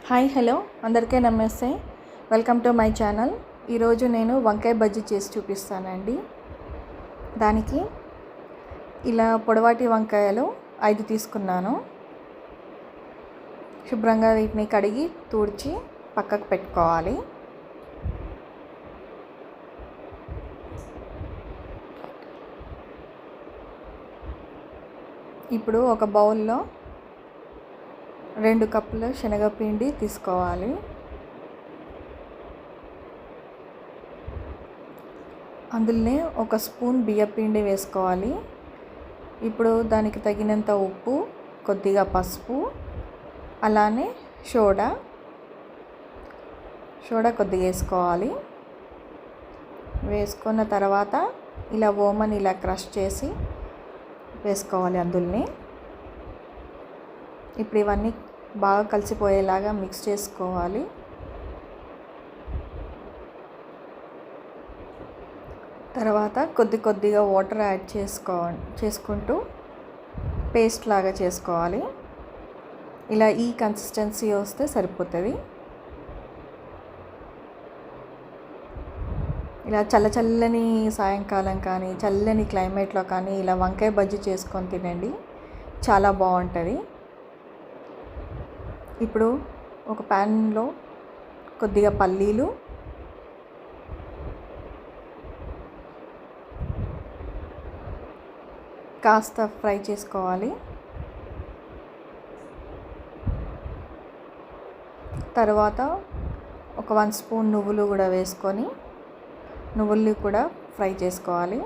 Hi hello అందరికీ నమస్తే. Welcome to my channel. ఈరోజు నేను వంకాయ బజ్జీ చేసి చూపిస్తానండి. దానికి ఇలా పొడవాటి వంకాయలు 5 తీసుకున్నాను. శుభ్రంగా వీటిని కడిగి తూడ్చి పక్కకు పెట్టుకోవాలి. ఇప్పుడు ఒక బౌల్లో 2 కప్పుల శనగపిండి తీసుకోవాలి. అందులోనే 1 స్పూన్ బియ్యపిండి వేసుకోవాలి. ఇప్పుడు దానికి తగినంత ఉప్పు, కొద్దిగా పసుపు, అలానే సోడా కొద్దిగా వేసుకోవాలి. వేసుకున్న తర్వాత ఇలా ఓమని ఇలా క్రష్ చేసి వేసుకోవాలి అందులోనే. ఇప్పుడు ఇవన్నీ బాగా కలిసిపోయేలాగా మిక్స్ చేసుకోవాలి. తర్వాత కొద్దిగా వాటర్ యాడ్ చేసుకుంటూ పేస్ట్ లాగా చేసుకోవాలి. ఇలా ఈ కన్సిస్టెన్సీ వస్తే సరిపోతుంది. ఇలా చల్లని సాయంకాలం కానీ చల్లని క్లైమేట్లో కానీ ఇలా వంకాయ బజ్జీ చేసుకొని తినండి, చాలా బాగుంటుంది. ఇప్పుడు ఒక ప్యాన్లో కొద్దిగా పల్లీలు, కాస్త ఫ్రై చేసుకోవాలి. తర్వాత ఒక 1 స్పూన్ నువ్వులు కూడా వేసుకొని నువ్వుల్ని కూడా ఫ్రై చేసుకోవాలి.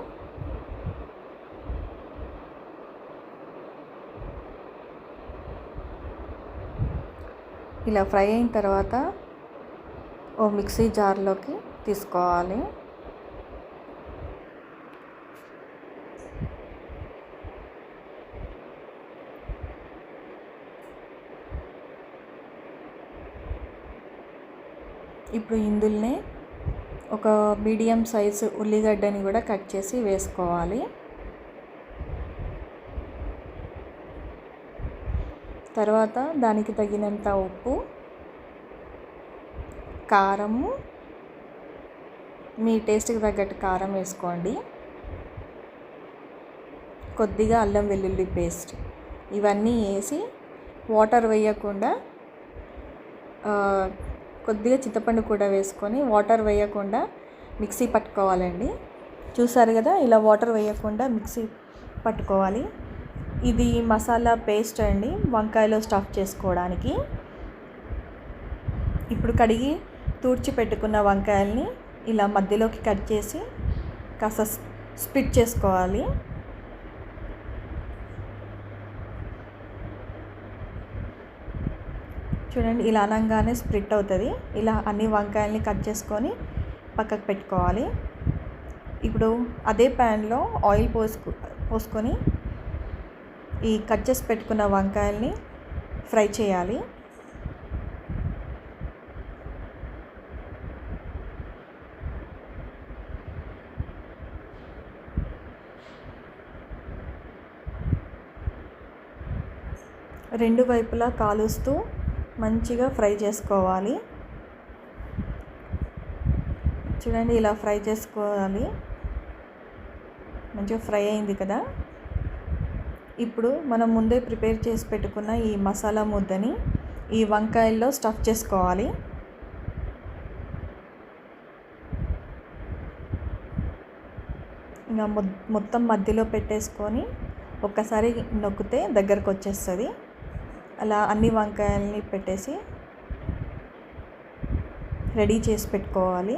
ఇలా ఫ్రై అయిన తర్వాత ఓ మిక్సీ జార్లోకి తీసుకోవాలి. ఇప్పుడు ఇందులోనే ఒక మీడియం సైజు ఉల్లిగడ్డని కూడా కట్ చేసి వేసుకోవాలి. తర్వాత దానికి తగినంత ఉప్పు, కారము, మీ టేస్ట్కి తగ్గట్టు కారం వేసుకోండి. కొద్దిగా అల్లం వెల్లుల్లి పేస్ట్ ఇవన్నీ వేసి వాటర్ వేయకుండా, కొద్దిగా చింతపండు కూడా వేసుకొని వాటర్ వేయకుండా మిక్సీ పట్టుకోవాలండి. చూసారు కదా, ఇలా వాటర్ వేయకుండా మిక్సీ పట్టుకోవాలి. ఇది మసాలా పేస్ట్ అండి, వంకాయలో స్టఫ్ చేసుకోవడానికి. ఇప్పుడు కడిగి తూడ్చి పెట్టుకున్న వంకాయల్ని ఇలా మధ్యలోకి కట్ చేసి కాస్త స్ప్లిట్ చేసుకోవాలి. చూడండి, ఇలా అనగానే స్ప్లిట్ అవుతుంది. ఇలా అన్ని వంకాయల్ని కట్ చేసుకొని పక్కకు పెట్టుకోవాలి. ఇప్పుడు అదే ప్యాన్లో ఆయిల్ పోసుకొని ఈ కట్ చేసి పెట్టుకున్న వంకాయల్ని ఫ్రై చేయాలి. రెండు వైపులా కాలుస్తూ మంచిగా ఫ్రై చేసుకోవాలి. చూడండి, ఇలా ఫ్రై చేసుకోవాలి. మంచిగా ఫ్రై అయింది కదా. ఇప్పుడు మనం ముందే ప్రిపేర్ చేసి పెట్టుకున్న ఈ మసాలా ముద్దని ఈ వంకాయల్లో స్టఫ్ చేసుకోవాలి. ఇంకా మొత్తం మధ్యలో పెట్టేసుకొని ఒక్కసారి నొక్కితే దగ్గరకు వచ్చేస్తుంది. అలా అన్ని వంకాయల్ని పెట్టేసి రెడీ చేసి పెట్టుకోవాలి.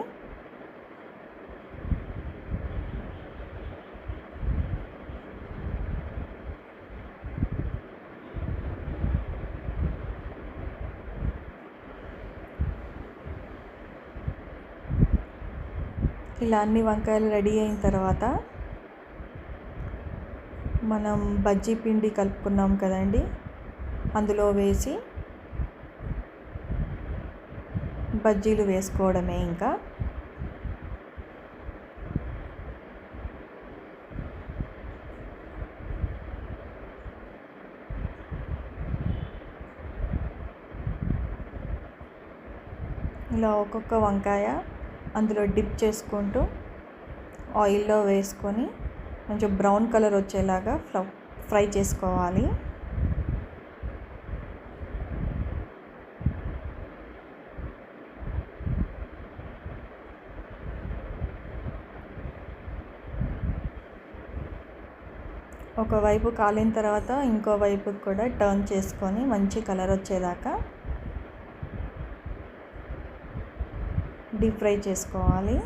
ఇలా అన్ని వంకాయలు రెడీ అయిన తర్వాత మనం బజ్జీ పిండి కలుపుకున్నాం కదండి, అందులో వేసి బజ్జీలు వేసుకోవడమే. ఇంకా ఇలా ఒక్కొక్క వంకాయ అందులో డిప్ చేసుకుంటూ ఆయిల్లో వేసుకొని కొంచెం బ్రౌన్ కలర్ వచ్చేలాగా ఫ్రై చేసుకోవాలి. ఒకవైపు కాలిన తర్వాత ఇంకో వైపుకి కూడా టర్న్ చేసుకొని మంచి కలర్ వచ్చేదాకా డీప్ ఫ్రై చేసుకోవాలి.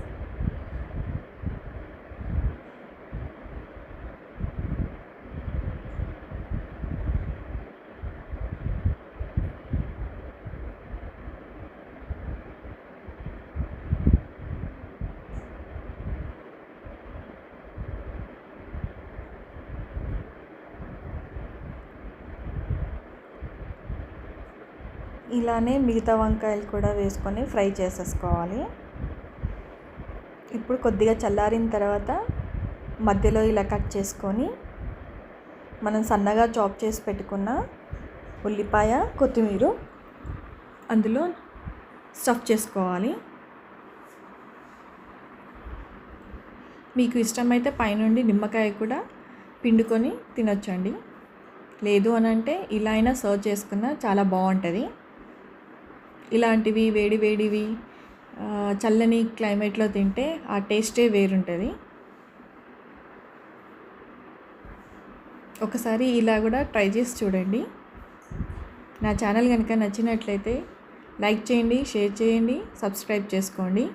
ఇలానే మిగతా వంకాయలు కూడా వేసుకొని ఫ్రై చేసేసుకోవాలి. ఇప్పుడు కొద్దిగా చల్లారిన తర్వాత మధ్యలో ఇలా కట్ చేసుకొని మనం సన్నగా చాప్ చేసి పెట్టుకున్న ఉల్లిపాయ, కొత్తిమీర అందులో స్టఫ్ చేసుకోవాలి. మీకు ఇష్టమైతే పైనుండి నిమ్మకాయ కూడా పిండుకొని తినొచ్చండి. లేదు అని అంటే ఇలా అయినా సర్వ్ చేసుకున్న చాలా బాగుంటుంది. ఇలాంటివి వేడి వేడివి చల్లని క్లైమేట్లో తింటే ఆ టేస్టే వేరుంటుంది. ఒకసారి ఇలా కూడా ట్రై చేసి చూడండి. నా ఛానల్ కనుక నచ్చినట్లయితే లైక్ చేయండి, షేర్ చేయండి, సబ్స్క్రైబ్ చేసుకోండి.